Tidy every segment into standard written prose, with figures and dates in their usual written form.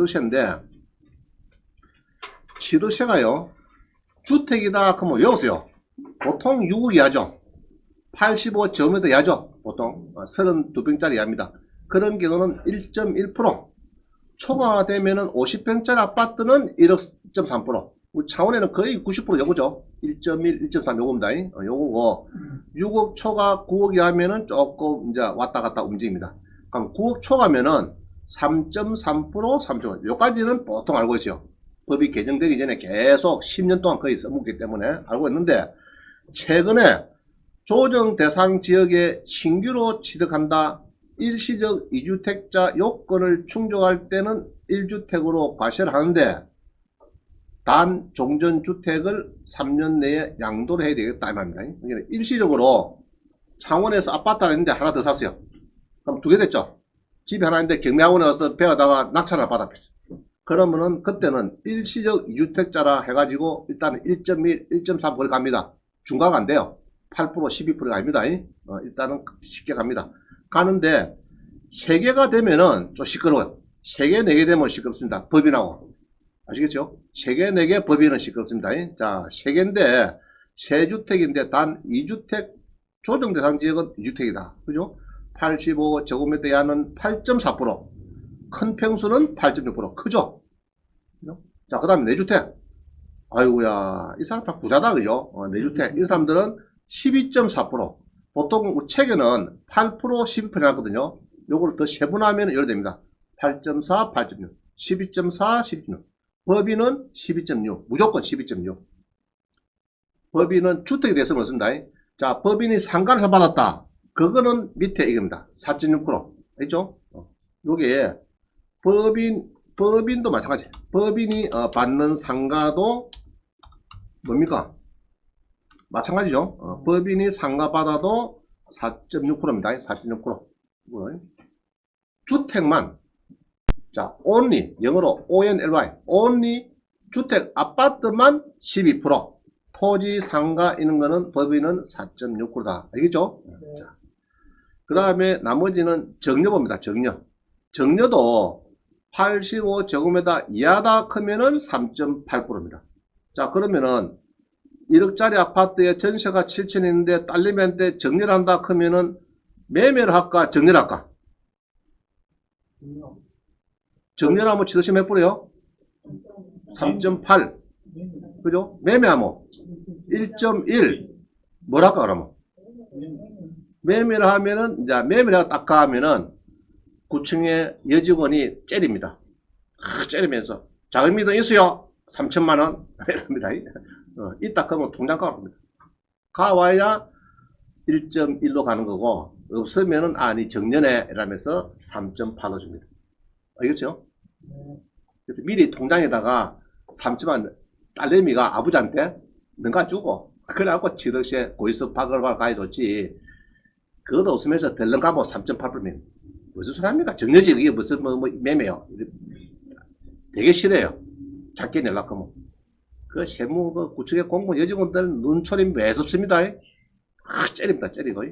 취득세인데, 취득세가요, 주택이다 그러면 외우세요. 보통 6억 이하죠. 85제곱미터 이하죠. 보통 32평짜리 이하입니다. 그런 경우는 1.1%, 초과되면은 50평짜리 아파트는 1억.3%, 우리 창원에는 거의 90% 요거죠. 1.1, 1.3 요겁니다. 요거고 6억 초과 9억 이하면은 조금 이제 왔다 갔다 움직입니다. 그럼 9억 초과면은 3.3%, 3.5%, 요까지는 보통 알고 있어요. 법이 개정되기 전에 계속 10년 동안 거의 써먹기 때문에 알고 있는데, 최근에 조정 대상 지역에 신규로 취득한다, 일시적 2주택자 요건을 충족할 때는 1주택으로 과세를 하는데, 단 종전주택을 3년 내에 양도를 해야 되겠다 이 말입니다. 그러니까 일시적으로 창원에서 아파트 하나 있는데 하나 더 샀어요. 그럼 두 개 됐죠. 집이 하나 있는데 경매학원에 와서 배우다가 낙찰을 받았죠. 그러면은 그때는 일시적 2주택자라 해가지고 일단 1.1, 1.3 거리 갑니다. 중과가 안 돼요. 8%, 12%가 아닙니다. 일단은 쉽게 갑니다. 가는데 3개가 되면은 좀 시끄러워요. 3개, 4개 되면 시끄럽습니다. 법이 나오고. 아시겠죠? 3개, 4개 법인은 시끄럽습니다. 자, 3개인데, 3주택인데 단 2주택 조정 대상 지역은 2주택이다. 그죠? 85제곱미터 이하는 8.4%, 큰 평수는 8.6%. 크죠? 그죠? 자, 그 다음에 4주택. 아이고야, 이 사람 다 부자다. 그죠? 4주택. 이 사람들은 12.4%. 보통 책에는 8%, 12% 나거든요. 요걸 더 세분화하면 이래 됩니다. 8.4, 8.6, 12.4, 12.6. 법인은 12.6, 무조건 12.6. 법인은 주택에 대해서는 없습니다. 자, 법인이 상가를 받았다. 그거는 밑에 이겁니다. 4.6%. 알죠? 요게 법인도 마찬가지. 법인이 받는 상가도 뭡니까? 마찬가지죠. 법인이 상가 받아도 4.6%입니다. 4.6%. 주택만, 자, only, 영어로 only, only 주택 아파트만 12%, 토지 상가 이런 거는 법인은 4.6%다. 알겠죠? 네. 그 다음에 나머지는 정려봅니다. 정려도 85제곱미터 이하다 크면은 3.8%입니다. 자, 그러면은 1억짜리 아파트에 전세가 7천인데 딸내미한테 정리를 한다 크면은 매매를 할까 정리를 할까? 정리하면 취득세 몇 프로요? 3.8. 그죠? 매매하면 1.1. 뭐랄까 그러면? 매매를 하면은, 이제 매매를 딱 하면은 9층에 여직원이 째립니다. 째리면서 자금이 더 있어요? 3천만원? 이럽니다. 이따 그러면 통장 가봅니다. 가와야 1.1로 가는 거고, 없으면은 아니 정년에 이러면서 3.8로 줍니다. 알겠죠? 그래서 미리 통장에다가 3천만 딸내미가 아버지한테 능가 주고, 그래갖고 취득세 고의서 박을 가해줬지. 그것도 없으면서 덜렁 가면 3.8%면 무슨 소리 합니까? 정려지 그게 무슨 뭐 매매요. 되게 싫어요. 작게 내려고 그 세무 그 구청의 공무원 여직원들 눈초리 매섭습니다. 째립니다. 째리고.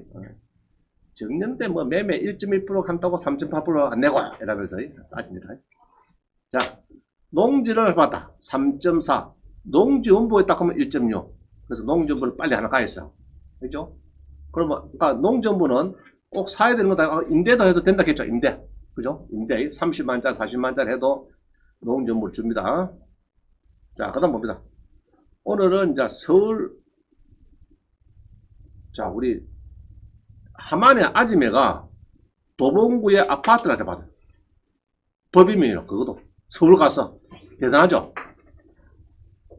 정년대 뭐 매매 1.1% 한다고 3.8% 안 내고 이러면서 따집니다. 자, 농지를 받아 3.4, 농지원부에 딱 하면 1.6. 그래서 농지원부를 빨리 하나 가있어. 그죠? 그러면 농지원부는 꼭 사야 되는 거다. 임대도 해도 된다 했죠. 임대. 그죠? 임대 30만짜리 40만짜리 해도 농지원부를 줍니다. 자, 그 다음 봅니다. 오늘은 이제 서울, 자, 우리 하만의 아지매가 도봉구의 아파트를 잡아요. 법이면요, 그것도. 서울 가서. 대단하죠?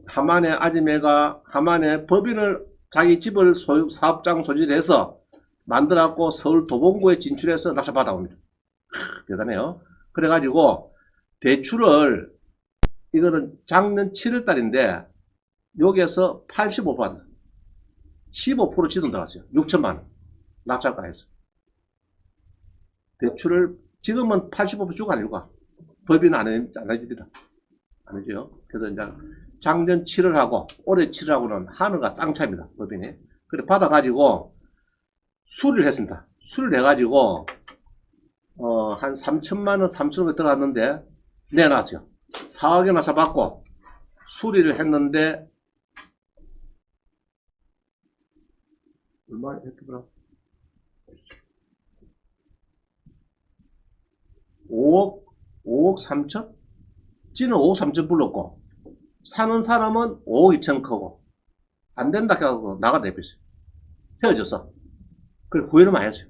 하만의 아지매가 하만의 법인을 자기 집을 사업장 소지해서 만들어갖고 서울 도봉구에 진출해서 낙찰 받아옵니다. 대단해요. 그래가지고 대출을, 이거는 작년 7월달인데 여기에서 85% 받아. 15% 지돈 들어갔어요. 6천만원. 낙찰가 해서. 대출을, 지금은 85% 주고 안 해주고, 법인은 안 해줍니다. 안 해줘요. 그래서 이제 작년 7월하고 올해 7월하고는 하늘과 땅 차이입니다. 법인이. 그래 받아가지고 수리를 했습니다. 수리를 해가지고 한 3천만원, 3천원 들어갔는데 내놨어요. 4억에 낙찰 받고 수리를 했는데 얼마 했더라? 5억 3천? 찌는 5억 3천 불렀고 사는 사람은 5억 2천 크고 안 된다 해서 나가 내버렸어요. 헤어졌어. 그래 후회를 많이 했어요.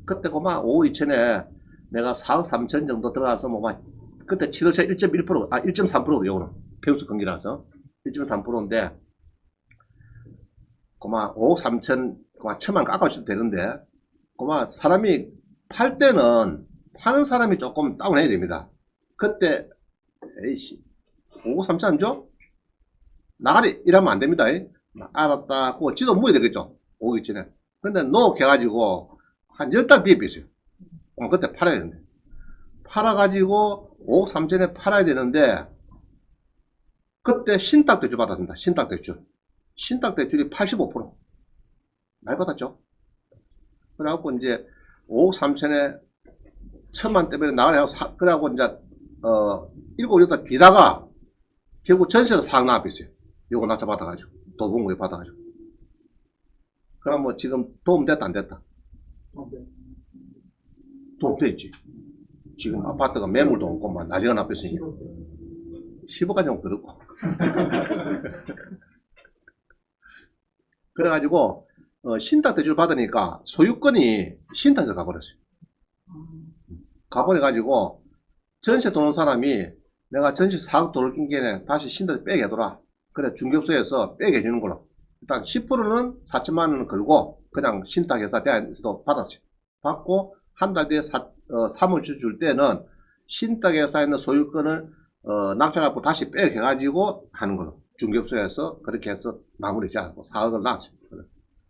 그때 고마 5억 2천에 내가 4억 3천 정도 들어가서 뭐막 그때 취득세 1.1%, 1.3%도 요거는 폐우수 금리라서 1.3%인데 고마 5억 3천 고마 천만 깎아주도 되는데 고마 사람이 팔 때는 파는 사람이 조금 다운해야 됩니다. 그때 에이씨 5억 3천 안 줘? 나가리 이러면 안 됩니다. 알았다. 그거 지도 모여야 되겠죠. 5억 2천에. 근데 놓게가지고 한 10달 비입했어요. 그때 팔아야 되는데. 팔아가지고 5억 3천에 팔아야 되는데 그때 신탁대출 받았습니다. 신탁대출. 신탁대출이 85% 많이 받았죠. 그래갖고 이제 5억 3천에 천만 때문에 나가려고 그래갖고 이제 7, 8달 비다가 결국 전세로 싹 나와버렸어요. 요거 낙찰 받아가지고 도봉구에 받아가지고. 그럼 뭐 지금 도움 됐다 안 됐다? 도움 됐지. 지금 아파트가 매물도 없고 막 난리가 나버렸으니까 15까지는 그렇고 그래가지고 신탁대출 받으니까 소유권이 신탁에서 가버렸어요. 가버려가지고 전세 도는 사람이 내가 전세 4억 돈을 낀 게 다시 신탁을 빼게 해둬라. 그래 중개업소에서 빼게 해주는 걸로 일단 10%는 4천만 원을 걸고 그냥 신탁회사 대안에서도 받았어요. 받고 한 달 뒤에 사무실 줄 때는 신탁회사에 있는 소유권을 낙찰하고 다시 빼게 해가지고 하는 걸로 중개업소에서 그렇게 해서 마무리 지어서 4억을 낳았어요.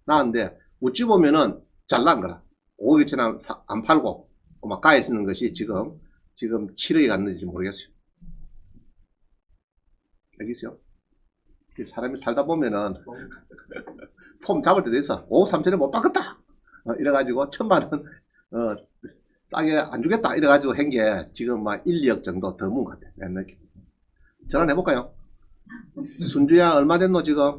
낳았는데 어찌 보면은 잘난 거라. 5억 2천 안 팔고 막 가에 쓰는 것이 지금 7억이 갔는지 모르겠어요. 알겠어요? 사람이 살다 보면은 폼 잡을 때도 있어. 5억 3천에 못 받겠다. 이래가지고 1,000만 원 싸게 안 주겠다. 이래가지고 한 게 지금 막 1, 2억 정도 더 모은 것 같아. 내 느낌. 전화해볼까요? 순주야 얼마 됐노 지금?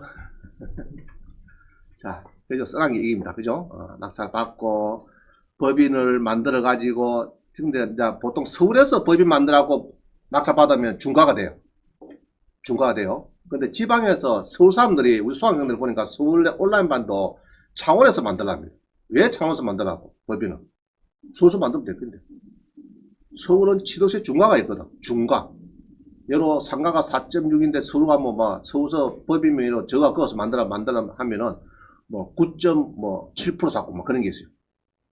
자, 그죠? 쓰란 게 이깁니다. 그죠? 낙찰 받고 법인을 만들어 가지고 근데 이제 보통 서울에서 법인 만들라고 낙찰 받으면 중과가 돼요. 중과가 돼요. 근데 지방에서 서울 사람들이 우리 수강생들 보니까 서울 온라인반도 창원에서 만들랍니다. 왜 창원에서 만들라고? 법인은 서울에서 만들면 될 건데 서울은 취득세 중과가 있거든. 중과. 예로 상가가 4.6인데 서울 가면 막 서울서 법인 명의로 저가 그어서 만들라 하면은 뭐 9.7% 잡고 뭐 그런 게 있어요.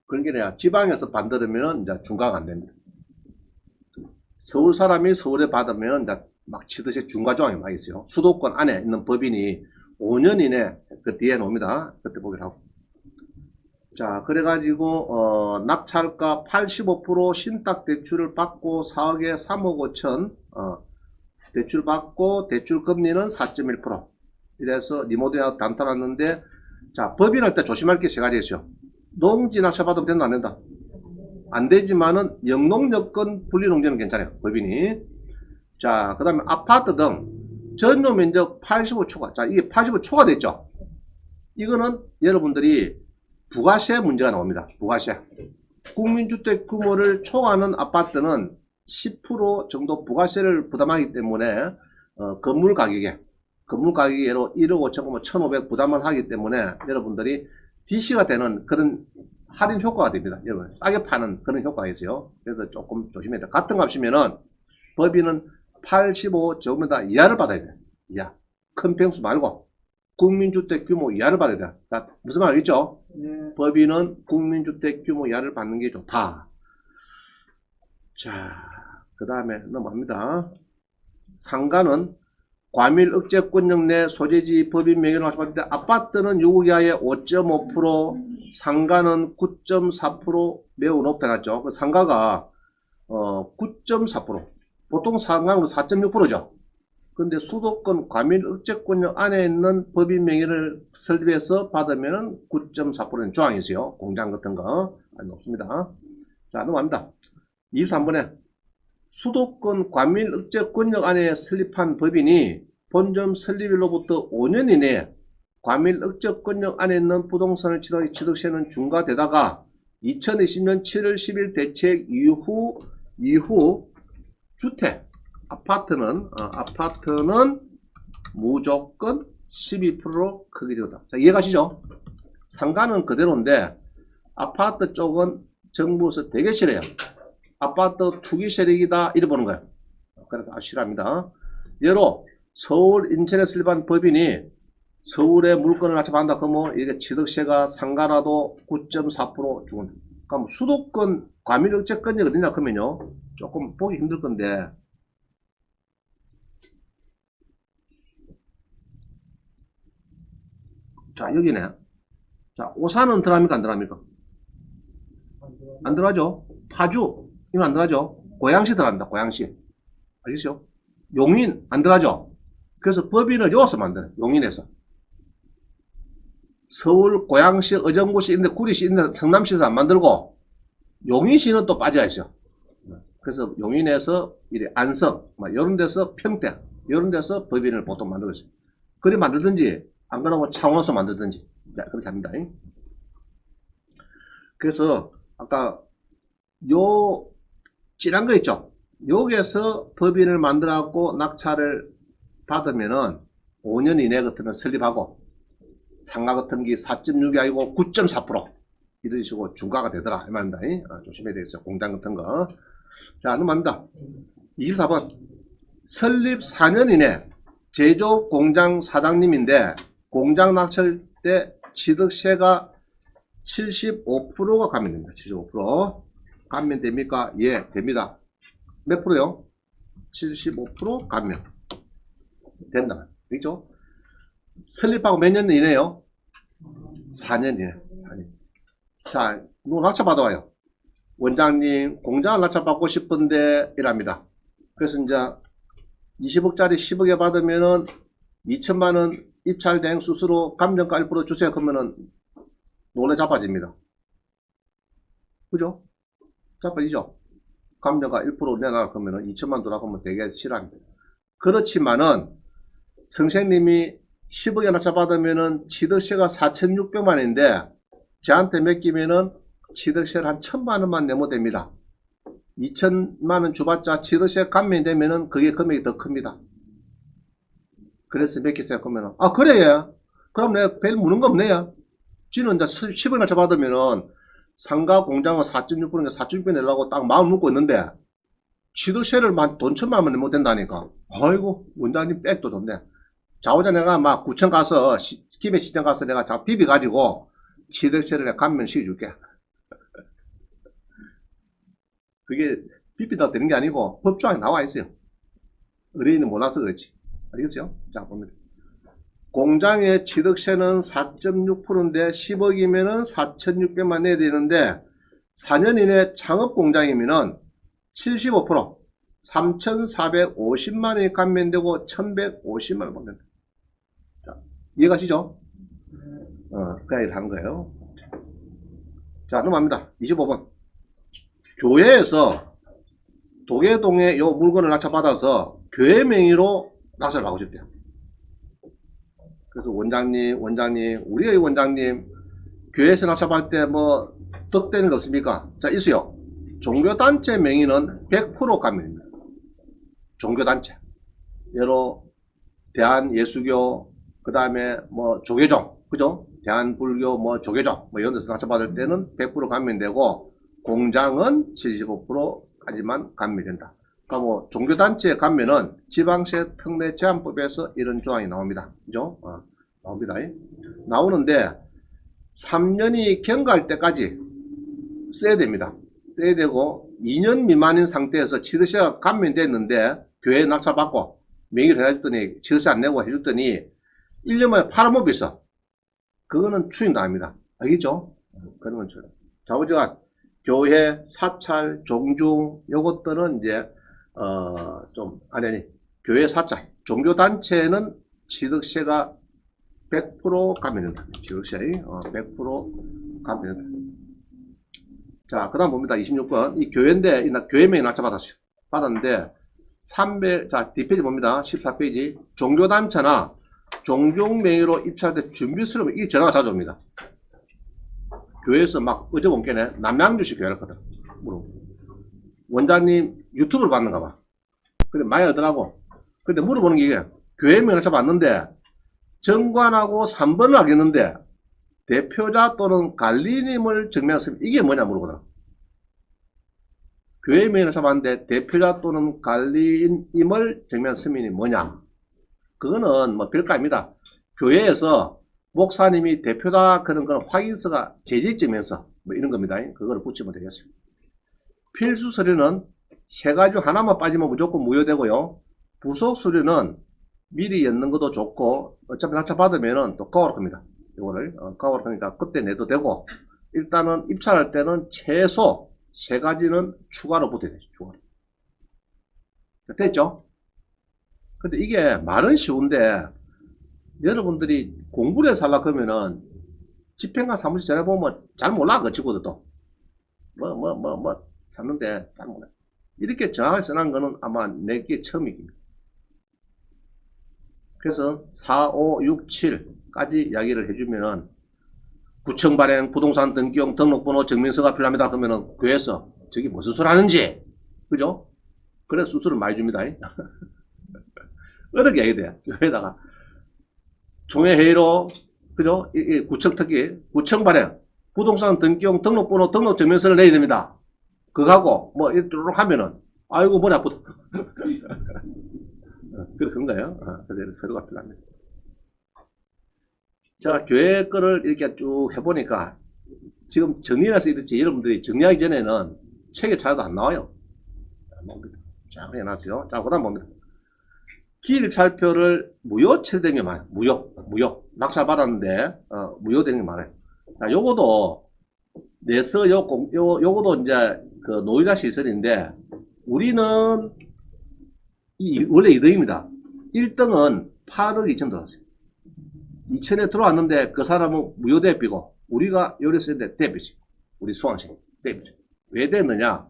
그런 게 아니라 지방에서 만들면은 이제 중과가 안 됩니다. 서울 사람이 서울에 받으면 이제 막 치듯이 중과 조항이 많이 있어요. 수도권 안에 있는 법인이 5년 이내 그 뒤에 나옵니다. 그때 보기로 하고. 자, 그래가지고 낙찰가 85% 신탁 대출을 받고 4억에 3억 5천 대출 받고 대출 금리는 4.1%. 이래서 리모델링하고 단타났는데 자 법인할 때 조심할 게 세 가지 있어요. 농지 낙찰 받으면 된다 안 된다? 안 되지만은 영농여건 분리농지는 괜찮아요. 법인이. 자, 그 다음에 아파트 등 전용 면적 85초과. 자, 이게 85초가 됐죠. 이거는 여러분들이 부가세 문제가 나옵니다. 부가세. 국민주택 규모를 초과하는 아파트는 10% 정도 부가세를 부담하기 때문에 건물 가격이 예로 1억 5천, 1,500 부담을 하기 때문에 여러분들이 DC가 되는 그런 할인 효과가 됩니다. 여러분 싸게 파는 그런 효과가 있어요. 그래서 조금 조심해야 돼요. 같은 값이면은 법인은 85제곱미터 이하를 받아야 돼요. 이하. 큰 평수 말고 국민주택 규모 이하를 받아야 돼요. 자, 무슨 말 알겠죠? 네. 법인은 국민주택 규모 이하를 받는 게 좋다. 자, 그 다음에 넘어갑니다. 상가는 과밀 억제권역 내 소재지 법인 명의로 낙찰받는데 아파트는 요구 이하의 5.5%, 상가는 9.4% 매우 높다 놨죠. 그 상가가 9.4%, 보통 상가는 4.6%죠. 근데 수도권 과밀 억제권역 안에 있는 법인 명의를 설립해서 받으면 9.4%는 조항이 있어요. 공장 같은 거 아주 높습니다. 자, 넘어갑니다. 23번에 수도권 과밀억제 권역 안에 설립한 법인이 본점 설립일로부터 5년 이내에 과밀억제 권역 안에 있는 부동산을 취득 취득세는 중과되다가 2020년 7월 10일 대책 이후 주택 아파트는 무조건 12%로 크게 되었다. 자, 이해가시죠? 상가는 그대로인데 아파트 쪽은 정부에서 되게 싫어요. 아파트 투기 세력이다 이래 보는 거예요. 그래서 아주 싫어합니다. 예로 서울 인천에 설립한 법인이 서울에 물건을 납치한다 그러면 이게 취득세가 상가라도 9.4% 주고, 그럼 수도권 과밀억제권이 어디냐 그러면요 조금 보기 힘들 건데, 자 여기네. 자 오산은 들어갑니까 안 들어갑니까? 안 들어가죠. 파주 이건 안 들어가죠. 고양시 들어갑니다. 고양시 알겠죠? 용인 안 들어가죠. 그래서 법인을 여기서 만드는 용인에서 서울 고양시 의정부시 있는데 구리시 있는데 성남시에서 안 만들고 용인시는 또 빠져 있어요. 그래서 용인에서 이래 안성 이런 데서 평택 이런 데서 법인을 보통 만들고 있어요. 그리 만들든지 안 그러면 창원에서 만들든지 자, 그렇게 합니다. 그래서 아까 요 진한 거 있죠. 여기에서 법인을 만들어 갖고 낙찰을 받으면은 5년 이내 같은 건 설립하고 상가 같은 게 4.6이 아니고 9.4% 이런 식으로 중과가 되더라 이 말입니다. 조심해야 되겠죠. 공장 같은 거. 자 넘어갑니다. 24번 설립 4년 이내 제조업 공장 사장님인데 공장 낙찰 때 취득세가 75%가 감면됩니다. 75% 감면됩니까? 예, 됩니다. 몇 프로요? 75% 감면 된다. 그렇죠? 설립하고 몇 년 이내요? 4년 이내. 4년. 자, 누구 낙찰 받아와요? 원장님, 공장을 낙찰 받고 싶은데 이랍니다. 그래서 이제 20억짜리 10억에 받으면은 2천만원 입찰 대행 수수료 감정가 1% 주세요. 그러면은 논에 잡아집니다. 그죠? 잡아지죠? 감정가 1% 내놔 그러면은 2천만 돌아 그러면 되게 싫어합니다. 그렇지만은 선생님이 10억에 낙찰 받으면은 취득세가 4,600만원인데 저한테 맡기면은 취득세를 한 1,000만원만 내면 됩니다. 2천만원 주봤자 취득세 감면되면은 그게 금액이 더 큽니다. 그래서 맡기세요. 그러면은 아 그래 그럼 내가 별 무는 거 없네요. 지는 이제 10억에 낙찰 받으면은 상가 공장은 4.6%니까 4.6% 내려고 딱 마음 먹고 있는데 취득세를 돈 1,000만원 내면 된다니까. 아이고 원장님 백도 좋네. 자오자 내가 막 구청 가서 김해 시장 가서 내가 자 비비 가지고 취득세를 내가 감면시켜 줄게. 그게 비비다 되는 게 아니고 법조항에 나와 있어요. 의뢰인은 몰라서 그렇지. 알겠죠? 자 봅니다. 공장의 취득세는 4.6%인데 10억이면은 4,600만 내야 되는데 4년 이내 창업공장이면은 75% 3,450만원이 감면되고 1,150만원 받는다. 자, 이해가시죠? 그 얘기를 하는 거예요. 자, 넘어갑니다. 25번. 교회에서 도계동에 요 물건을 낙찰받아서 교회 명의로 낙찰을 받고 싶대요. 그래서 원장님, 우리 원장님, 교회에서 낙찰받을 때 뭐 득되는 거 없습니까? 자, 있어요. 종교단체 명의는 100% 감면입니다. 종교단체. 예로, 대한예수교, 그 다음에 뭐 조계종, 그죠? 대한불교, 뭐 조계종, 뭐 이런 데서 낙찰받을 때는 100% 감면되고, 공장은 75%까지만 감면된다. 그러니까 뭐 종교단체 감면은 지방세 특례 제한법에서 이런 조항이 나옵니다. 그죠? 나옵니다. 나오는데 3년이 경과할 때까지 써야 됩니다. 써야 되고 2년 미만인 상태에서 취득세가 감면됐는데 교회에 낙찰받고 명의를 해줬더니 취득세 안 내고 해줬더니 1년 만에 팔아먹고 있어. 그거는 추임 나옵니다. 알겠죠? 그런 건 추임. 자, 우리가 교회, 사찰, 종중 요것들은 이제 아니 교회 사찰, 종교단체는 취득세가 100% 감면된다. 취득세 100% 감면된다. 자, 그 다음 봅니다. 26번. 이 교회인데, 교회 명의 낙찰 받았어요. 받았는데, 자, 뒷페이지 봅니다. 14페이지. 종교단체나 종종명의로 입찰할 때 준비스러우면 이 전화가 자주 옵니다. 교회에서 막 어제 본게네 남양주시 교회를 거든. 원장님 유튜브를 봤는가 봐. 근데 많이 하더라고. 근데 물어보는 게 이게 교회 면허차 봤는데 정관하고 3번을 하겠는데 대표자 또는 관리님을 증명했으면 이게 뭐냐 물어보더라. 교회 면허차 봤는데 대표자 또는 관리인임을 증명한 서민이 뭐냐. 그거는 뭐 별거 아닙니다. 교회에서 목사님이 대표다 그런 건 확인서가 재직증명서 뭐 이런 겁니다. 그거를 붙이면 되겠어요. 필수 서류는 세 가지 중 하나만 빠지면 무조건 무효되고요. 부속 서류는 미리 엮는 것도 좋고 어차피 낙찰 받으면은 또 까오를 겁니다. 이거를 까오를 거니까 그때 내도 되고 일단은 입찰할 때는 최소 세 가지는 추가로 붙어야 되죠. 추가로. 됐죠? 근데 이게 말은 쉬운데 여러분들이 공부를 해서 하려고 하면은 집행관 사무실 전화보면 잘 몰라 그 친구들도 샀는데 잘 몰라. 이렇게 정확하게 써놓은 거는 아마 내게 처음입니다. 그래서 4, 5, 6, 7까지 이야기를 해주면은 구청 발행, 부동산 등기용, 등록번호, 증명서가 필요합니다. 그러면은 교회에서 저기 무슨 소리 하는지 그죠? 그래서 수수를 많이 줍니다. 어렵게 해야 돼요. 교회에다가 총회회의로 그죠? 구청 특기, 구청 발행, 부동산 등기용, 등록번호, 등록증명서를 내야 됩니다. 그거하고 뭐 이렇게 하면은 아이고 머리 아프다. 그런 거예요. 그래서 서류가 필요합니다. 자, 교회 거를 이렇게 쭉 해보니까 지금 정리해서 이렇지 여러분들이 정리하기 전에는 책에 찾아도 안 나와요. 안 나옵니다. 자, 해놨어요. 자, 그 다음 봅니다. 기입찰표를 무효 처리된 게 많아요. 무효. 낙찰 받았는데, 무효되는 게 많아요. 자, 요거도, 내서 요거도 이제, 그 노유자 시설인데, 우리는, 원래 2등입니다. 1등은 8억 2천 들어왔어요. 2천에 들어왔는데, 그 사람은 무효 대비고, 우리가 요리했는데 대비지. 우리 수강생, 대비지. 왜 됐느냐?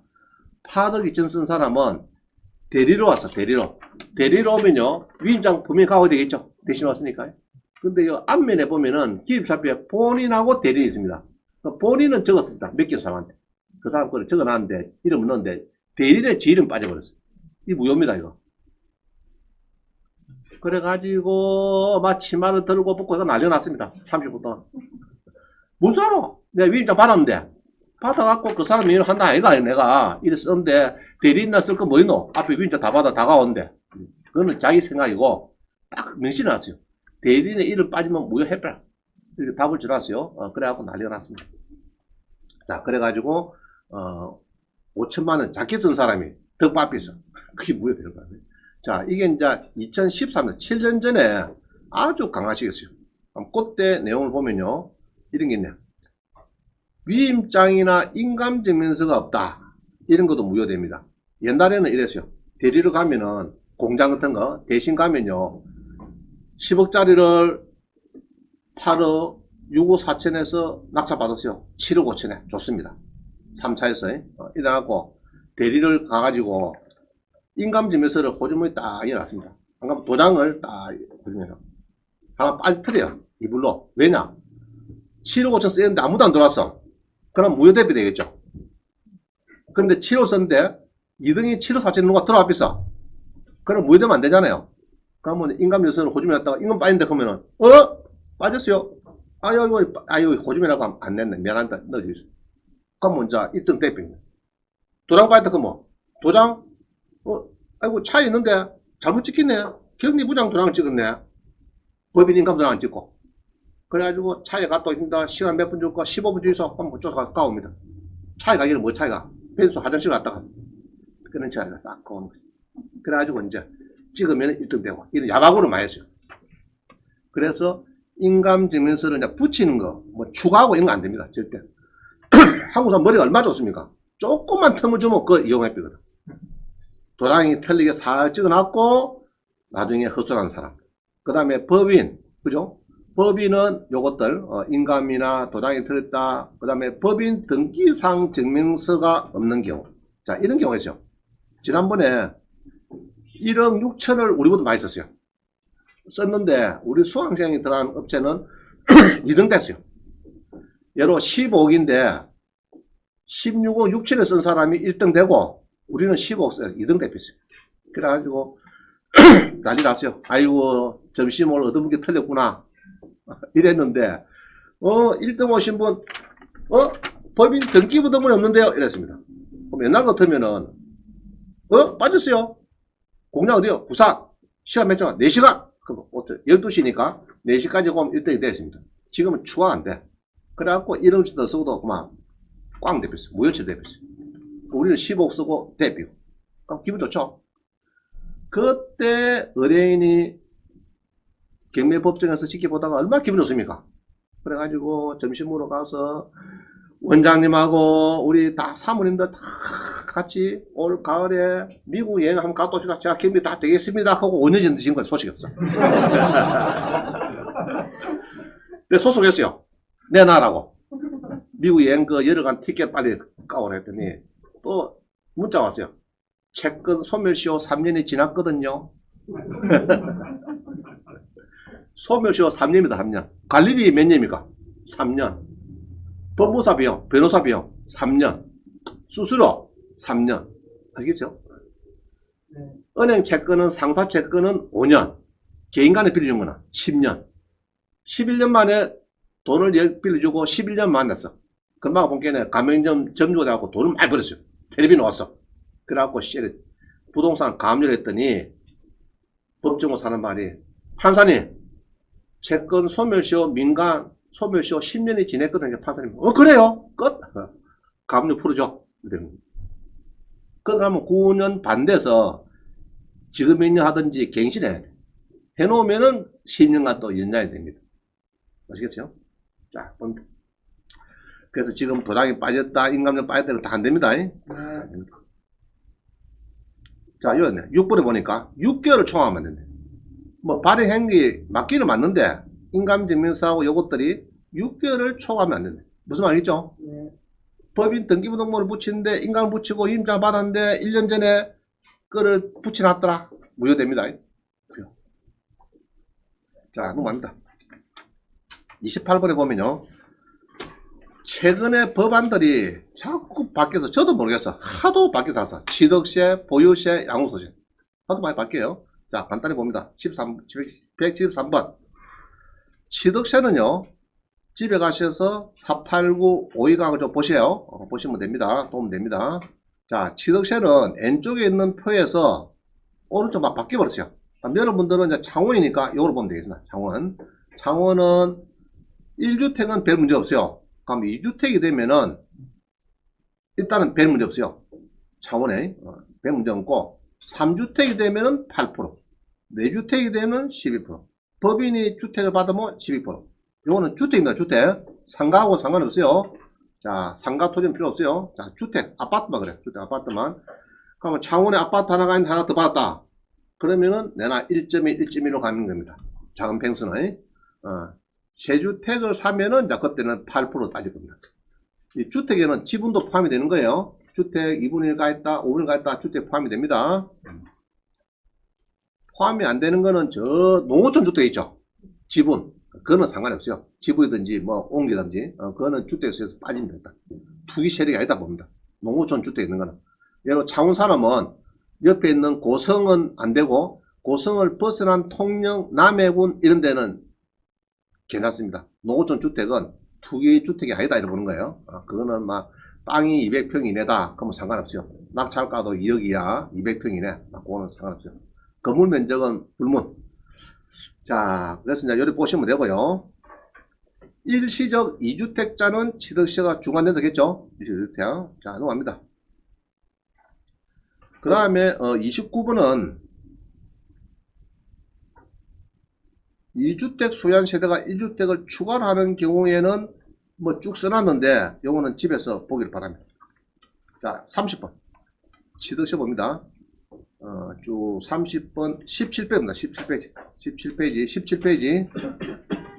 8억 2천 쓴 사람은, 대리로 왔어, 대리로. 대리로 오면요, 위임장 분명히 가야 되겠죠? 대신 왔으니까요. 근데 이 앞면에 보면은 기입차표에 본인하고 대리인이 있습니다. 본인은 적었습니다. 몇 개 사람한테. 그 사람 거를 적어놨는데, 이름을 넣었는데, 대리인의 지 이름 빠져버렸어요. 이 무효입니다, 이거. 그래가지고, 막 치마를 들고 벗고 이거 난리났습니다. 30분 동안. 무슨 소리로? 내가 위임장 받았는데, 받아갖고 그 사람 일을 한다 아이가 내가 이래 썼는데 대리인나 쓸 거 뭐 있노? 앞에 위임장 다 받아 다가오는데 그거는 자기 생각이고 딱 명시를 놨어요. 대리인의 일을 빠지면 무효해버려. 이렇게 답을 줄였어요. 그래갖고 난리가 났습니다. 자, 그래가지고 5천만원 작게 쓴 사람이 더 빠삐서 그게 무효되는 거예요. 자, 이게 이제 2013년 7년 전에 아주 강하시겠어요. 그때 내용을 보면요, 이런 게 있네요. 위임장이나 인감증명서가 없다. 이런 것도 무효됩니다. 옛날에는 이랬어요. 대리로 가면은 공장 같은 거 대신 가면요 10억짜리를 8억 6억 4천에서 낙찰 받았어요. 7억 5천에 좋습니다. 3차에서 일어나고 대리를 가가지고 인감증명서를 호주머니에 딱 일어났습니다. 방금 도장을 딱 보시면 하나 빠뜨려요. 이불로. 왜냐? 7억 5천 쓰였는데 아무도 안 들어왔어. 그럼 무효 대비 되겠죠. 그런데 7억 썼는데 2등이 7억 4천 누가 들어와 비싸. 그럼 무효되면 안 되잖아요. 그러면 인감증명서를 호주머니에 놨다가 인감 빠진다 그러면은 빠졌어요. 아유 호주머니라고 하면 안 냈네. 미안합니다. 넣어주세요. 그럼 먼저 1등 대비입니다. 도장 빠졌다 그러면 도장 아이고 차에 있는데 잘못 찍혔네. 격리부장 도장 찍었네. 법인 인감 도장 안 찍고. 그래가지고 차에 갔다 오신다. 시간 몇 분 줄까? 15분 주의소. 한번 쫓아가서 가옵니다. 차에 가기는 뭐 차이가? 변수 화장실 갔다가 그런 차이가 싹 가오는 거죠. 그래가지고 이제 찍으면 1등 되고. 이런 야박으로 많이 했어요. 그래서 인감증명서를 이제 붙이는 거, 뭐 추가하고 이런 거 안 됩니다. 절대. 한국 사람 머리가 얼마 좋습니까? 조금만 틈을 주면 그거 이용해버리거든. 도장이 틀리게 살 찍어놨고 나중에 헛소리하는 사람. 그 다음에 법인, 그죠? 법인은 요것들 인감이나 도장이 틀렸다. 그 다음에 법인 등기상 증명서가 없는 경우. 자, 이런 경우죠. 지난번에 1억 6천을 우리보다 많이 썼어요. 썼는데 우리 수강생이 들어간 업체는 2등 됐어요. 예로 15억인데 16억 6천을 쓴 사람이 1등 되고 우리는 15억 써서 2등 됐어요. 그래가지고 난리 났어요. 아이고 점심을 얻어먹기 틀렸구나 이랬는데 1등 오신 분 법인 등기부등본이 없는데요 이랬습니다. 그럼 옛날 같으면은 빠졌어요. 공장 어디요? 부산. 시간 몇 시간? 4시간. 그럼 12시니까 4시까지 오면 1등이 됐습니다. 지금은 추가 안 돼. 그래갖고 1억씩 더 쓰고도 그만 꽝 대표했어요. 무효치 대표했어요. 우리는 15억 쓰고 대표. 그럼 기분 좋죠? 그때 의뢰인이 경매법정에서 지켜보다가 얼마나 기분 좋습니까? 그래가지고 점심으로 가서 원장님하고 우리 다 사모님들 다 같이 올 가을에 미국 여행 한번 갔다 옵시다. 제가 경비 다 되겠습니다 하고 5년 전에 지금까지 소식이 없어. 그래서 소속했어요. 내놔라고. 미국 여행 그 여러간 티켓 빨리 까오라 했더니 또 문자 왔어요. 채권 소멸시효 3년이 지났거든요. 소멸시효 3년입니다. 3년. 관리비 몇 년입니까? 3년. 법무사 비용, 변호사 비용 3년. 수수료 3년. 아시겠죠? 네. 은행 채권은 상사 채권은 5년. 개인 간에 빌려준 거는 10년. 11년 만에 돈을 빌려주고 11년 만났어. 금방 본게는 가맹점 점주가 돼갖고 돈을 많이 벌었어요. 텔레비 나왔어. 그래갖고 부동산 가압류를 했더니 법정으로 사는 말이 판사님 채권 소멸시효 민간 소멸시효 10년이 지냈거든요. 판사님 그래요? 끝? 가압류 풀어줘. 그러면 9년 반 돼서 지금 몇 년 하든지 갱신해야 돼. 해놓으면은 10년간 또 연장이 됩니다. 아시겠죠? 자, 그래서 지금 도장이 빠졌다, 인감료 빠졌다, 다 안 됩니다. 안 됩니다. 자, 여기 6번에 보니까 6개월을 총합하면 된대. 뭐, 발행행위 맞기는 맞는데, 인감증명서하고 요것들이 6개월을 초과하면 안 된대. 무슨 말이죠? 네. 법인 등기부등본을 붙이는데, 인감을 붙이고 임자 받았는데, 1년 전에 그를 붙여놨더라. 무효됩니다. 자, 넘어갑니다. 28번에 보면요. 최근에 법안들이 자꾸 바뀌어서 저도 모르겠어. 하도 바뀌어서 취득세, 보유세, 양도소득세 하도 많이 바뀌어요. 자, 간단히 봅니다. 173번 취득세는요. 집에 가셔서 489, 52강을 좀 보세요. 보시면 됩니다. 도움 됩니다. 자, 취득세는 왼쪽에 있는 표에서 오른쪽 막 바뀌어버렸어요. 여러분들은 이제 창원이니까 이걸 보면 되겠습니다. 창원은 1주택은 별 문제 없어요. 그럼 2주택이 되면은 일단은 별 문제 없어요. 창원에 별 문제 없고 3주택이 되면은 8%, 4주택이 되면 12%, 법인이 주택을 받으면 12%. 요거는 주택입니다. 주택. 상가하고 상관없어요. 자, 상가 토지는 필요 없어요. 자, 주택, 아파트만 그래. 주택, 아파트만. 그러면 창원에 아파트 하나가 있는데 하나 더 받았다. 그러면은 내나 1.1, 1.1로 가는 겁니다. 작은 평수는. 세주택을 사면은 이제 그때는 8% 따질 겁니다. 이 주택에는 지분도 포함이 되는 거예요. 주택 2분의 1 가있다, 5분의 1 가있다, 주택 포함이 됩니다. 포함이 안 되는 거는 저 농어촌 주택 있죠. 지분. 그거는 상관이 없어요. 지분이든지 뭐 옮기든지 그거는 주택에서 빠지면 됩니다. 투기 세력이 아니다 봅니다. 농어촌 주택에 있는 거는. 예로 창원 사람은 옆에 있는 고성은 안 되고 고성을 벗어난 통영, 남해군 이런 데는 괜찮습니다. 농어촌 주택은 투기 주택이 아니다 이렇게 보는 거예요. 그거는 막 땅이 200평 이내다 그러면 상관없어요. 낙찰가도 2억 이하 200평 이내 그거는 상관없어요. 건물 면적은 불문. 자, 그래서 이제 여기 보시면 되고요. 일시적 2주택자는 취득세가 중간된다겠죠. 2주택. 자, 넘어갑니다. 그 다음에 29번은 2주택 소유한 세대가 1주택을 추가로 하는 경우에는 뭐 쭉 써놨는데 요거는 집에서 보기를 바랍니다. 자, 30번 취득세 봅니다. 쭉 30번 17페이지입니다. 17페이지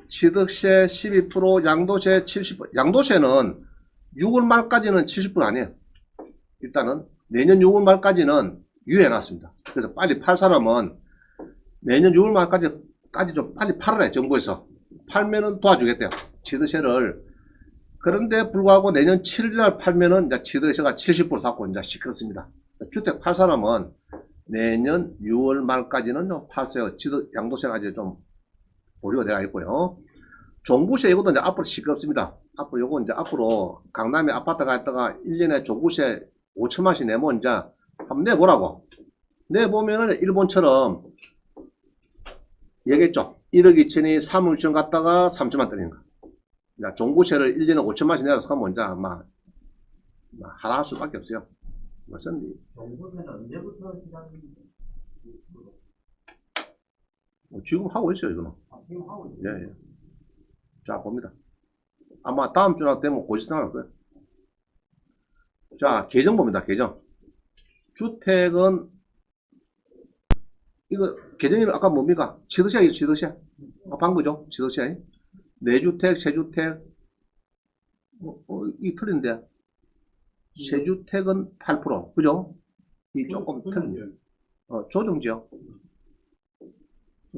취득세 12%, 양도세 70%. 양도세는 6월 말까지는 70% 아니에요. 일단은 내년 6월 말까지는 유예해놨습니다. 그래서 빨리 팔 사람은 내년 6월 말까지 좀 빨리 팔아라, 정부에서. 팔면은 도와주겠대요. 취득세를. 그런데 불구하고 내년 7일날 팔면은 이제 취득세가 70% 삭고 이제 시끄럽습니다. 주택 팔 사람은 내년 6월 말까지는 좀 파세요. 양도세가 이제 좀 보류가 되어 있고요. 종부세 이것도 이제 앞으로 시끄럽습니다. 앞으로 요거 이제 앞으로 강남에 아파트 갔다가 1년에 종부세 5천만씩 내면 이제 한번 내보라고. 내보면은 일본처럼 얘기했죠. 1억 2천이 3억 2천 갔다가 3천만 떨리는 거. 종부세를 1년에 5천만씩 내서 하면 이제 아마 하라 할 수밖에 없어요. 무슨 정부는 언제부터 시작이 지금 하고 있어요, 이거는. 지금 하고 있어요? 예, 예. 자, 봅니다. 아마 다음 주나 되면 고시당할 거예요. 자, 계정 봅니다, 계정. 주택은, 이거, 계정이 아까 뭡니까? 취득세야, 취득세. 방구죠, 취득세. 내주택, 세주택. 이 틀린데. 세주택은 8%, 그죠? 이 조금 틀린. 조정지역.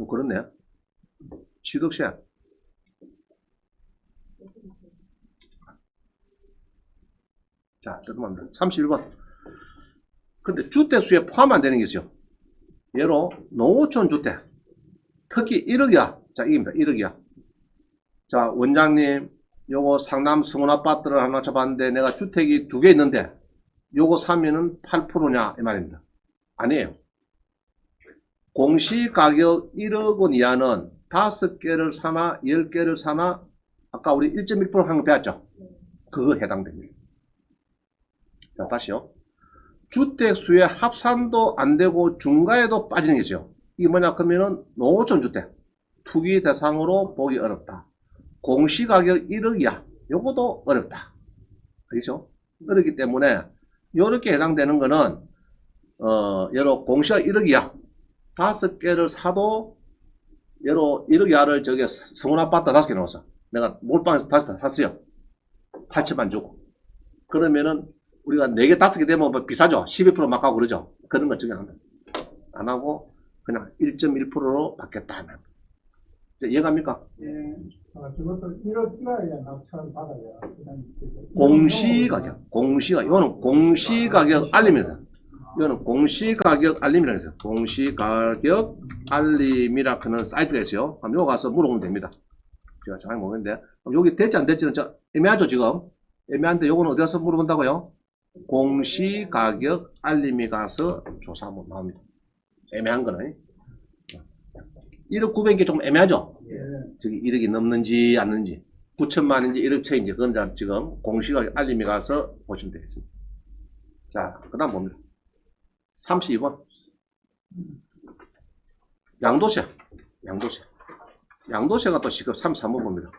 그렇네. 취득세. 자, 잠깐만요. 31번. 근데 주택수에 포함 안 되는 게 있어요. 예로, 농어촌 주택. 특히 1억이야. 자, 이깁니다. 1억이야. 자, 원장님, 요거 상남 성원 아파트를 하나 잡았는데 내가 주택이 2개 있는데 요거 사면은 8%냐? 이 말입니다. 아니에요. 공시가격 1억 원 이하는 5개를 사나 10개를 사나 아까 우리 1.1% 한 거 배웠죠? 그거 해당됩니다. 자, 다시요. 주택수의 합산도 안 되고 중과에도 빠지는 게죠. 이게 뭐냐 그러면은 농어촌 주택 투기 대상으로 보기 어렵다. 공시가격 1억이야. 요것도 어렵다. 그렇죠? 그렇기 때문에 요렇게 해당되는 거는 예로 공시가 1억이야. 5개를 사도 예로 1억 이하를 저기 성원 아파트 5개 넣었어. 내가 몰빵에서 5개 샀어요. 8천만 주고. 그러면은 우리가 4개, 5개 되면 뭐 비싸죠? 12%막 하고 그러죠? 그런 거 적용 안 합니다. 안 하고 그냥 1.1%로 받겠다 하면. 이해갑니까? 예. 그것도 1억 이하에 낙찰 받아야. 공시가격. 공시가격. 이거는 공시가격 알림이다. 이거는 공시가격 알림이라고 해서 공시가격 알림이라 하는 사이트가 있어요. 그럼 여기 가서 물어보면 됩니다. 제가 잘 모르겠는데 여기 될지 안 될지는 애매하죠 지금. 애매한데 요거는 어디 가서 물어본다고요? 공시가격 알림이 가서 조사하면 나옵니다. 애매한 거는 1억 900개 좀 애매하죠? 예. 저기 1억이 넘는지 안 넘는지 9천만인지 1억 채인지 그건 지금 공시가격 알림이 가서 보시면 되겠습니다. 자, 그 다음 봅니다. 32번 양도세. 양도세가 또 시급 33번 봅니다.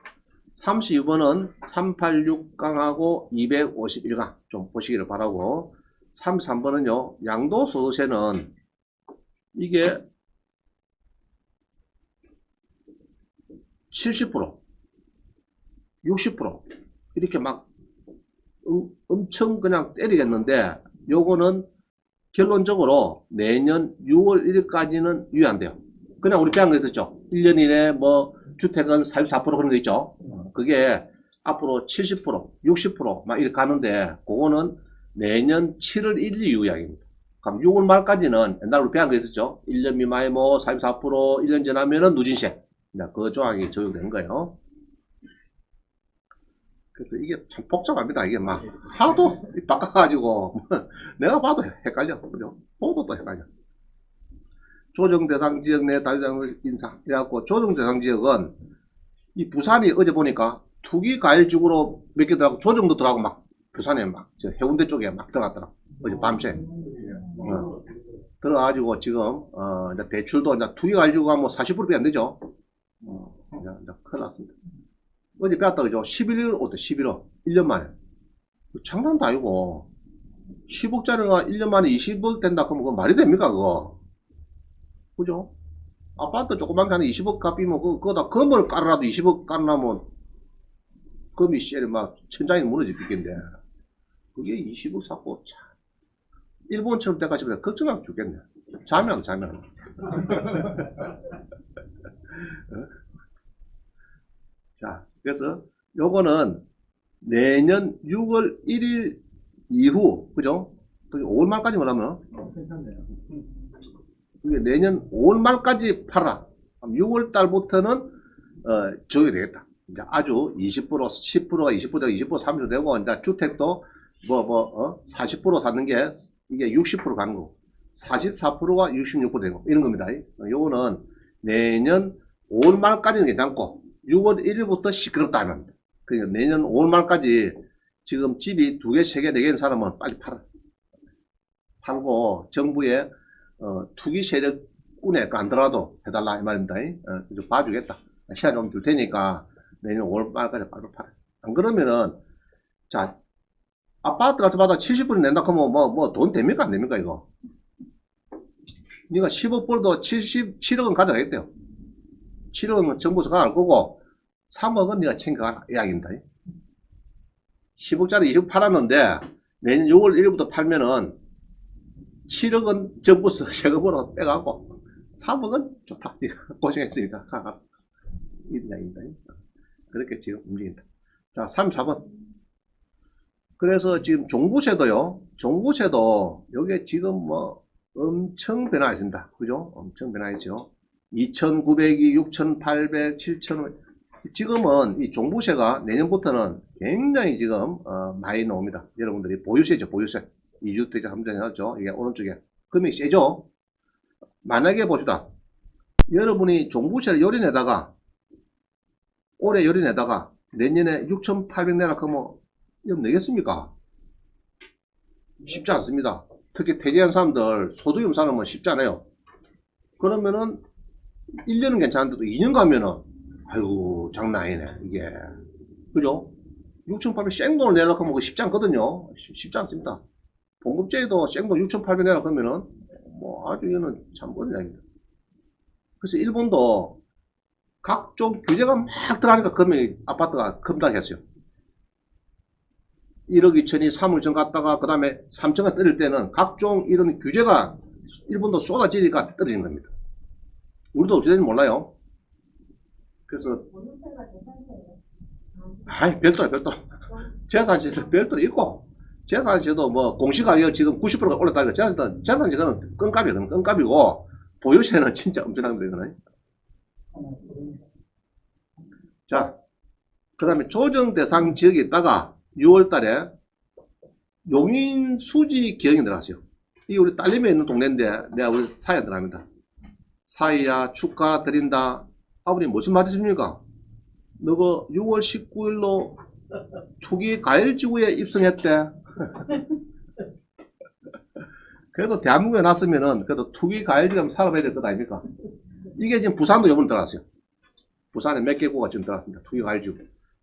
32번은 386강하고 251강 좀 보시기를 바라고 33번은요 양도소득세는 이게 70% 60% 이렇게 막 엄청 그냥 때리겠는데 요거는 결론적으로 내년 6월 1일까지는 유예 안 돼요. 그냥 우리 배운 거 있었죠. 1년 이내 뭐 주택은 44% 그런 거 있죠. 그게 앞으로 70%, 60% 막 이렇게 가는데 그거는 내년 7월 1일 이후약입니다. 그럼 6월 말까지는 옛날 우리 배운 거 있었죠. 1년 미만에 뭐 44%, 1년 지나면은 누진세. 그 조항이 적용되는 거예요. 그래서 이게 참 복잡합니다. 이게 막 하도 바꿔가지고 내가 봐도 헷갈려. 그죠? 보도 또 헷갈려. 조정 대상 지역 내 다유장 인상. 이래갖고 조정 대상 지역은 이 부산이 어제 보니까 투기 과일지구로 몇 개 들어가고 조정도 들어가고 막 부산에 막 저 해운대 쪽에 막 들어갔더라. 어제 밤새. 들어가가지고 지금 이제 대출도 이제 투기 과일지구가 뭐 40%밖에 안 되죠. 이제 큰일 났습니다. 어제 배웠다 그죠? 11일 어때? 11억 1년 만에 장난도 아니고 10억짜리가 1년 만에 20억 된다 그러면 그거 말이 됩니까 그거? 그죠? 아파트 조그만 게 한 20억 값이면 그거다 건물 깔아놔도 20억 깔아놔면 금이 씨를 막 천장이 무너질 겠는데 그게 20억 샀고 참 일본처럼 돼가지고 걱정하고 죽겠네. 자면. 자, 그래서 요거는 내년 6월 1일 이후, 그죠? 5월 말까지 뭐라면, 괜찮네요. 이게 내년 5월 말까지 팔아. 6월 달부터는, 줘야 되겠다. 이제 아주 20%, 10%, 20%, 20%, 30% 되고, 이제 주택도 40% 사는 게, 이게 60% 가는 거고, 44%가 66% 되고, 이런 겁니다. 요거는 내년 5월 말까지는 괜찮고, 6월 1일부터 시끄럽다 하면, 그러니까 내년 5월 말까지 지금 집이 2개, 3개, 4개 있는 사람은 빨리 팔아. 팔고, 정부에, 투기 세력군에 안 들어가도 해달라, 이 말입니다. 좀 봐주겠다. 시간이 좀 들 테니까 내년 5월 말까지 빨리 팔아. 안 그러면은, 자, 아파트 같은 70불 낸다 하면 돈 됩니까? 안 됩니까, 이거? 니가 10억 벌도 77억은 가져가겠대요. 7억은 정부에서 가갈 거고, 3억은 네가 챙겨가라, 이야기입니다. 10억짜리 20억 팔았는데, 내년 6월 1일부터 팔면은, 7억은 정부에서 세금으로 빼가고, 3억은 좋다. 네가 고생했으니까 가가. 이런 이야기입니다. 그렇게 지금 움직인다. 자, 34번. 그래서 지금 종부세도요, 종부세도, 요게 지금 엄청 변화했습니다. 그죠? 엄청 변화했죠. 2,900이 6,800, 7,500. 지금은 이 종부세가 내년부터는 굉장히 지금, 많이 나옵니다. 여러분들이 보유세죠, 보유세. 2주택자 3주택자죠. 이게 오른쪽에. 금액이 세죠? 만약에 보시다. 여러분이 종부세를 요리내다가, 올해 요리내다가, 내년에 6,800 내라 그러면, 이거 내겠습니까? 쉽지 않습니다. 특히 퇴직한 사람들, 소득이 없는 사람은 쉽지 않아요. 그러면은, 1년은 괜찮은데도 2년 가면은, 아이고, 장난 아니네, 이게. 그죠? 6,800 생돈을 내려고 하면 그거 쉽지 않거든요. 쉽지 않습니다. 봉급제에도 생돈 6,800 내라 그러면은, 아주 이거는 참 어려운 이야기입니다. 그래서 일본도 각종 규제가 막 들어가니까 금액이 아파트가 급락했어요. 1억 2천이 3월 전 갔다가 그 다음에 3천가 떨어질 때는 각종 이런 규제가 일본도 쏟아지니까 떨어지는 겁니다. 우리도 어찌 되는지 몰라요. 그래서 아이 별도로 재산세도 별도로 있고 재산세도 공시가격 지금 90%가 올랐다니까 재산세는 껌값이거든. 껌값이고 보유세는 진짜 엄청난 거거든. 자, 그 다음에 조정 대상 지역에 있다가 6월 달에 용인 수지 기형이 들어갔어요. 이게 우리 딸림에 있는 동네인데 내가 우리 사이에 들어갑니다. 사이야 축하드린다. 아버님 무슨 말이십니까? 너가 6월 19일로 투기 과열지구에 입성했대. 그래도 대한민국에 났으면은 그래도 투기 과열지구에 살아봐야 될 것 아닙니까? 이게 지금 부산도 요번 들어갔어요. 부산에 몇 개구가 지금 들어갔습니다. 투기 과열지구.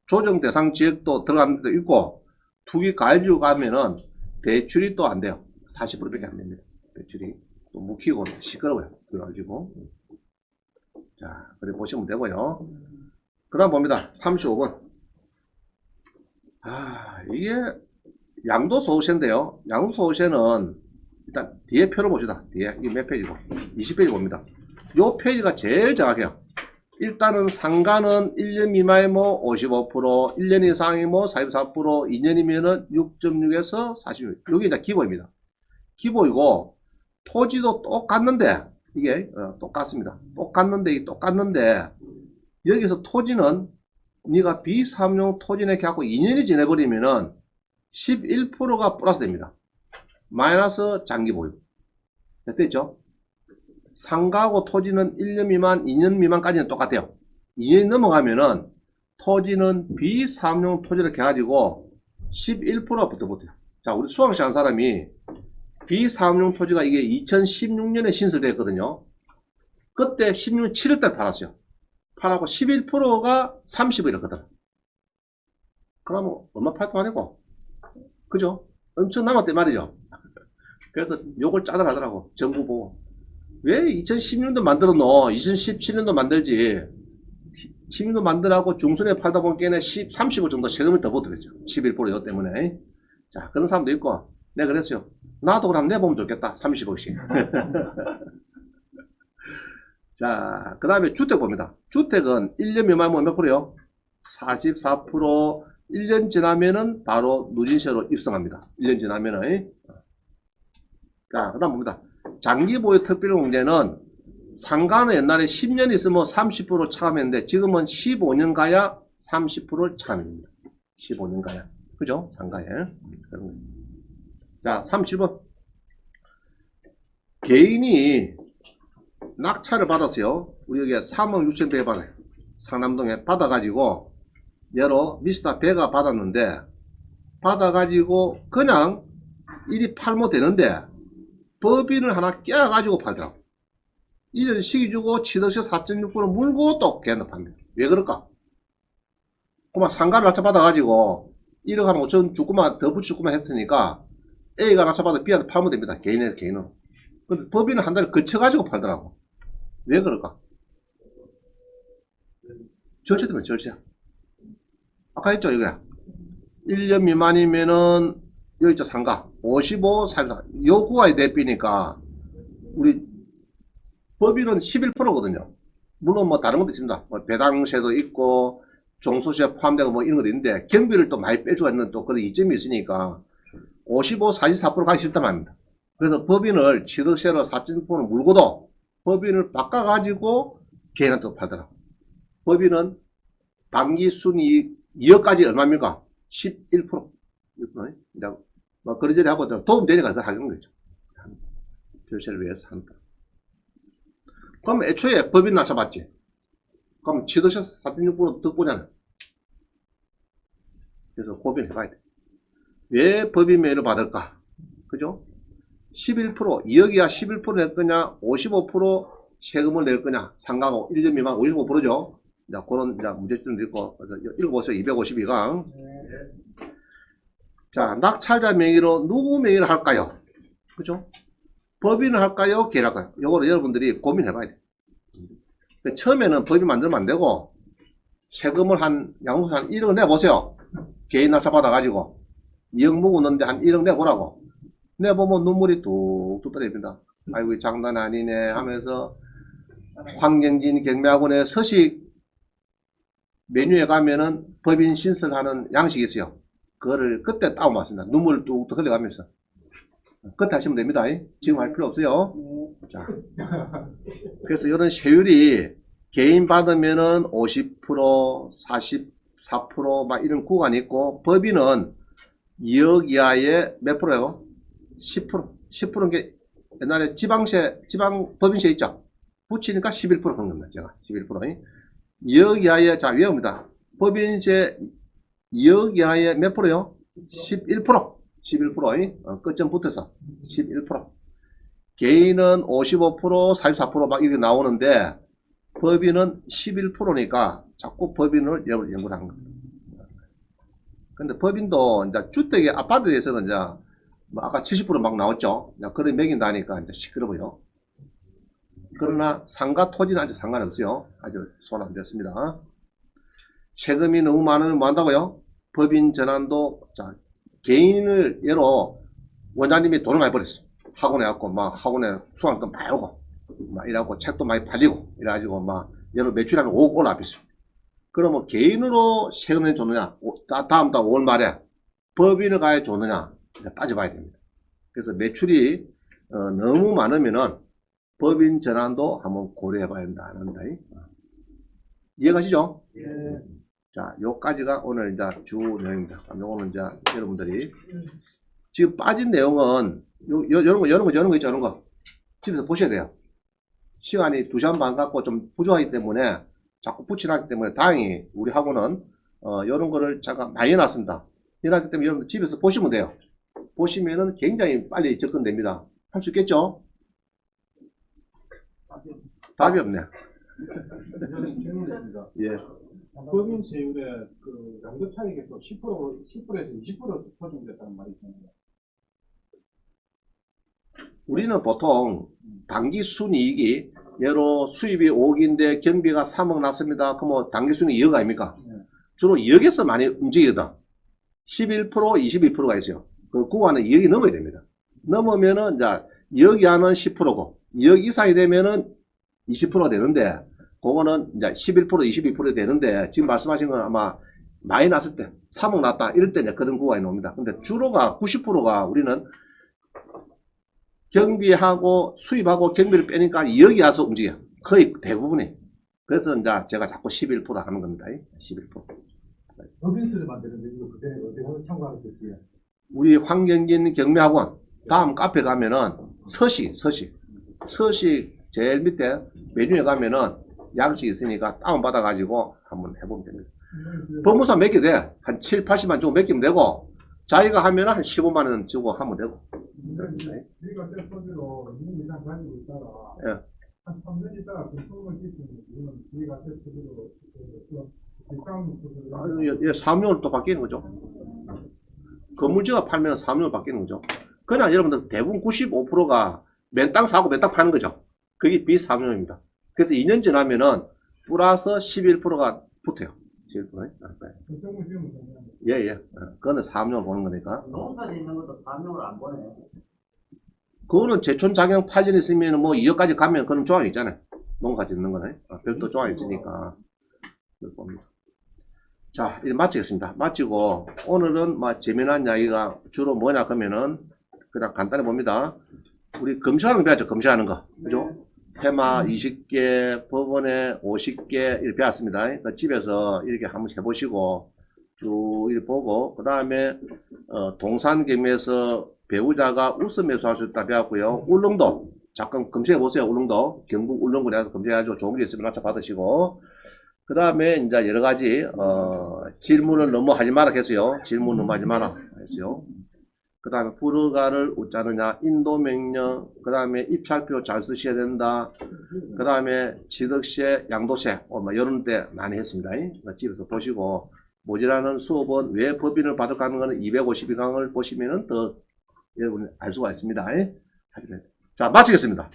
조정 대상 지역도 들어가는 데도 있고, 투기 과열지구 가면은 대출이 또 안 돼요. 40%밖에 안 됩니다. 대출이. 또 묵히고 시끄러워요. 그래가지고. 자, 그래 보시면 되고요. 그 다음 봅니다. 35번. 이게 양도소득세인데요. 양도소득세는 일단 뒤에 표를 봅시다. 뒤에. 이게 몇 페이지고? 20페이지 봅니다. 요 페이지가 제일 정확해요. 일단은 상가는 1년 미만이 55%, 1년 이상이 44%, 2년이면은 6.6에서 46. 여기 이제 기본입니다. 기본이고, 토지도 똑같는데, 이게, 똑같습니다. 똑같는데, 여기서 토지는, 네가 비사업용 토지내 갖고 2년이 지내버리면은 11%가 플러스 됩니다. 마이너스 장기 보유. 됐죠? 상가하고 토지는 1년 미만, 2년 미만까지는 똑같아요. 2년이 넘어가면은 토지는 비사업용 토지를 해가지고 11%가 붙어요. 자, 우리 수강시 한 사람이 비사업용 토지가 이게 2016년에 신설되었거든요. 그때 16년 7월달 팔았어요. 팔하고 11%가 30이었거든. 그러면 얼마 팔도 아니고. 그죠? 엄청 남았단 말이죠. 그래서 요걸 짜들하더라고. 정부 보고. 왜 2016년도 만들었노? 2017년도 만들지. 16년도 만들라고 중순에 팔다 보니까 30억 정도 세금이 더 붙어있어요. 11% 이것 때문에. 자, 그런 사람도 있고. 내가 그랬어요. 나도 그럼 내보면 좋겠다. 30억씩. 자, 그 다음에 주택 봅니다. 주택은 1년 미만이면 몇 프로요? 44%. 1년 지나면은 바로 누진세로 입성합니다. 1년 지나면은. 자, 그 다음 봅니다. 장기보유 특별공제는 상가는 옛날에 10년 있으면 30% 차감했는데 지금은 15년 가야 30%를 차감합니다. 15년 가야. 그죠? 상가에. 자, 37번. 개인이 낙찰을 받았어요. 우리 여기 3억 6천 대 받아요. 상남동에 받아가지고, 예로 미스터 배가 받았는데, 받아가지고 그냥 일이 팔면 되는데, 법인을 하나 깨가지고 팔더라고. 이전 시기 주고 취득세 4.6% 물고 또 걔는 판대. 왜 그럴까? 그만 상가를 낙찰 받아가지고 1억 한 5천 주고만 더 붙이고만 했으니까 A가 낙찰 받아 B한테 팔면 됩니다. 개인은. 근데 법인은 한 달에 거쳐가지고 팔더라고. 왜 그럴까? 절세 때문에 절세. 아까 했죠, 이거야. 1년 미만이면은 여기 있죠, 상가 55, 44 요구가 대비니까 우리 법인은 11%거든요. 물론 뭐 다른 것도 있습니다. 뭐 배당세도 있고 종소세 포함되고 뭐 이런 것도 있는데 경비를 또 많이 빼주고 있는 또 그런 이점이 있으니까 55, 44% 가기 싫단 말입니다. 그래서 법인을 취득세로 4.6% 물고도 법인을 바꿔가지고 개인한테 팔더라고. 법인은 당기 순이익 2억까지 얼마입니까? 11%. 뭐 그러저리 하고 도움 되니까 그걸 하는 거죠. 절세를 위해서 하니까. 그럼 애초에 법인 낮춰봤지. 그럼 취득세 4.6% 득보잖아. 그래서 고민해봐야 돼. 왜 법인 매입을 받을까? 그죠? 11%, 2억이야 11% 낼 거냐, 55% 세금을 낼 거냐, 상가고 1년 미만 55%죠. 자, 그런 문제점도 있고, 읽어보세요. 252강. 자, 낙찰자 명의로 누구 명의를 할까요? 그죠? 법인을 할까요? 개를 할까요? 요거를 여러분들이 고민해봐야 돼. 처음에는 법인 만들면 안 되고, 세금을 양도세 한 1억 내보세요. 개인 낙찰 받아가지고. 2억 묵었는데 한 1억 내보라고. 내보면 눈물이 뚝뚝 떨어집니다. 아이고, 장난 아니네 하면서, 황경진 경매학원의 서식 메뉴에 가면은 법인 신설하는 양식이 있어요. 그거를 그때 다운받습니다. 눈물 뚝뚝 흘려가면서. 그때 하시면 됩니다. 지금 할 필요 없어요. 자. 그래서 이런 세율이 개인 받으면은 50%, 44% 막 이런 구간이 있고, 법인은 2억 이하의 몇 프로요? 10%. 10%인 게 옛날에 지방 법인세 있죠? 붙이니까 11% 하는 겁니다. 제가 11%. 2억 이하의, 자, 외웁니다. 법인세 2억 이하의 몇 프로요? 11%. 11%. 끝점 붙어서 11%. 개인은 55%, 44% 막 이렇게 나오는데, 법인은 11%니까 자꾸 법인을 연구를 하는 겁니다. 근데 법인도 이제 주택의 아파트에 대해서는 이제 뭐 아까 70% 막 나왔죠. 그런 매긴다니까 이제 시끄러워요. 그러나 상가 토지는 아직 상관없어요. 아주 손 안 댔습니다. 세금이 너무 많으면 뭐 한다고요? 법인 전환도, 자, 개인을 예로 원장님이 돈을 많이 벌었어. 학원에 갖고 막 학원에 수강도 많이 오고 막 이래갖고 책도 많이 팔리고 이래가지고 막 예로 매출이 한 5억 올라왔어. 그러면 개인으로 세금을 줬느냐, 다음 달 5월 말에 법인을 가야 줬느냐 따져봐야 됩니다. 그래서 매출이 너무 많으면은 법인 전환도 한번 고려해봐야 된다. 이해가시죠? 예. 자, 요까지가 오늘 이제 주 내용입니다. 요거는 이제 여러분들이 지금 빠진 내용은 요런 거 있죠, 이런 거. 집에서 보셔야 돼요. 시간이 2시간 반 갖고 좀 부족하기 때문에 자꾸 붙여놨기 때문에 다행히 우리 학원은 요런 거를 잠깐 많이 해놨습니다. 해놨기 때문에 여러분 집에서 보시면 돼요. 보시면은 굉장히 빨리 접근됩니다. 할 수 있겠죠? 답이 없네. 저는 질문입니다. 예. 법인 세율의 그 양도 차익이 또 10%에서 20% 조정됐다는 말이 있잖아요. 우리는 보통 당기 순이익이 예로 수입이 5억인데 경비가 3억 났습니다. 그러면 당기 순이익 2억 아닙니까? 네. 주로 2억에서 많이 움직이거든. 11%, 22%가 있어요. 그 구간은 2억이 넘어야 됩니다. 넘으면은 이제 2억 이하는 10%고 2억 이상이 되면은 20%가 되는데 그거는 이제 11% 22% 되는데 지금 말씀하신 건 아마 많이 났을 때 3억 났다 이럴 때 이제 그런 구간이 나옵니다. 근데 주로가 90%가 우리는 경비하고 수입하고 경비를 빼니까 2억 이하서 움직여. 거의 대부분이. 그래서 이제 제가 자꾸 11% 하는 겁니다. 11%. 법인수를 만드는데 이거 그때 어디 참고하는 거지? 우리 황경진 경매학원 다음 카페 가면은 서식 제일 밑에 메뉴에 가면은 양식 있으니까 다운받아 가지고 한번 해보면 됩니다. 법무사 맡겨도 돼. 한 7, 80만 주고 맡기면 되고 자기가 하면은 한 15만 원 주고 하면 되고. 우리가 때 소비로 2년 이상 가지고 있다가 예. 한 3년 있다가 금속을 끼치면 우리는 우리가 때 소비로 예, 사무용으로 또 바뀌는 거죠. 건물주가 팔면 사무용으로 바뀌는 거죠. 그러나 여러분들 대부분 95%가 맨 땅 사고 맨 땅 파는 거죠. 그게 비사무용입니다. 그래서 2년 지나면은 플러스 11%가 붙어요. 11%. 예, 예. 그거는 사무용을 보는 거니까. 농사 짓는 것도 사명을 안 보내. 그거는 제촌 자격 8년 있으면 뭐 2억까지 가면 그런 조항이 있잖아요. 농사 짓는 거는. 별도 조항이 있으니까. 그걸 봅니다. 자, 이제 마치겠습니다. 마치고, 오늘은 재미난 이야기가 주로 뭐냐, 그러면은, 그냥 간단히 봅니다. 우리 검시하는 거 배웠죠, 검시하는 거. 그죠? 테마 20개, 법원에 50개, 이렇게 배웠습니다. 그러니까 집에서 이렇게 한번 해보시고, 쭉 이렇게 보고, 그 다음에, 동산개미에서 배우자가 웃음 매수할 수 있다 배웠고요. 울릉도, 잠깐 검색해보세요, 울릉도. 경북 울릉군에 가서 검색해가지고 좋은 게 있으면 맞춰 받으시고, 그 다음에 이제 여러 가지 질문을 너무 하지 마라 했어요. 질문 너무 하지 마라 했어요. 그 다음에 불허가를 웃자느냐, 인도명령, 그 다음에 입찰표 잘 쓰셔야 된다. 그 다음에 취득세, 양도세, 이런 데 많이 했습니다. 집에서 보시고 모자라는 수업은 왜 법인을 받을까 하는 거는 252강을 보시면은 더 여러분이 알 수가 있습니다. 자, 마치겠습니다.